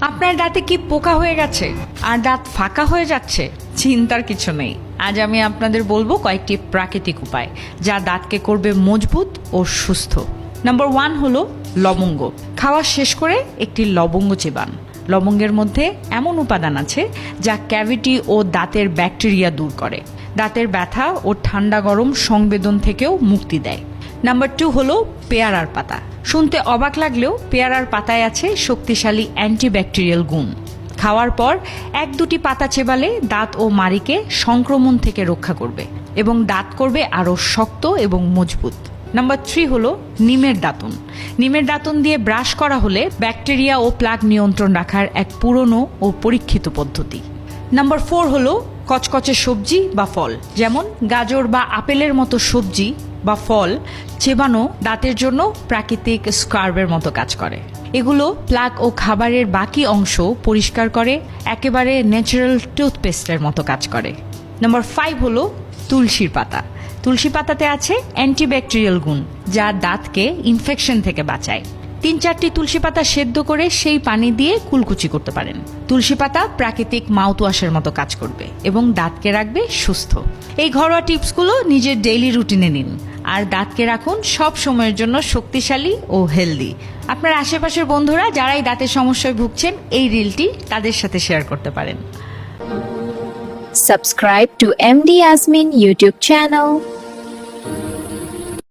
আপনার দাঁতে কি পোকা হয়ে গেছে আর দাঁত ফাঁকা হয়ে যাচ্ছে? চিন্তার কিছু নেই। আজ আমি আপনাদের বলবো কয়েকটি প্রাকৃতিক উপায় যা দাঁতকে করবে মজবুত ও সুস্থ। নাম্বার 1 হলো লবঙ্গ। খাওয়া শেষ করে একটি লবঙ্গ চিবান। লবঙ্গের মধ্যে এমন উপাদান আছে যা ক্যাভিটি ও দাঁতের ব্যাকটেরিয়া দূর করে, দাঁতের ব্যথা ও ঠান্ডা গরম সংবেদন থেকেও মুক্তি দেয়। নাম্বার 2 হলো পেয়ারার পাতা। শুনতে অবাক লাগলেও পেয়ারার পাতায় আছে শক্তিশালী অ্যান্টিব্যাকটেরিয়াল গুণ। খাওয়ার পর 1-2টি পাতা চেবালে দাঁত ও মাড়িকে সংক্রমণ থেকে রক্ষা করবে এবং দাঁত করবে আরও শক্ত এবং মজবুত। নাম্বার 3 হলো নিমের দাঁতন। নিমের দাঁতন দিয়ে ব্রাশ করা হলে ব্যাকটেরিয়া ও প্লাগ নিয়ন্ত্রণ রাখার এক পুরনো ও পরীক্ষিত পদ্ধতি। নাম্বার 4 হলো কচকচে সবজি বা ফল, যেমন গাজর বা আপেলের মতো সবজি বা ফল চেবানো দাঁতের জন্য প্রাকৃতিক স্কার্বের মতো কাজ করে। এগুলো প্লাক ও খাবারের বাকি অংশ পরিষ্কার করে, একেবারে ন্যাচারাল টুথপেস্টের মতো কাজ করে। নাম্বার 5 হলো তুলসীর পাতা। তুলসী পাতাতে আছে অ্যান্টিব্যাকটেরিয়াল গুণ যা দাঁতকে ইনফেকশন থেকে বাঁচায়। 3-4টি তুলসী পাতা সেদ্ধ করে সেই পানি দিয়ে কুলকুচি করতে পারেন। তুলসী পাতা প্রাকৃতিক মাউথওয়াশের মতো কাজ করবে এবং দাঁতকে রাখবে সুস্থ। এই ঘরোয়া টিপসগুলো নিজের ডেইলি রুটিনে নিন আর দাঁতকে রাখুন সব সময়ের জন্য শক্তিশালী ও হেলদি। আপনার আশেপাশের বন্ধুরা যারাই দাঁতের সমস্যায় ভুগছেন এই রিলটি তাদের সাথে শেয়ার করতে পারেন। Subscribe to MD Yasmin YouTube channel.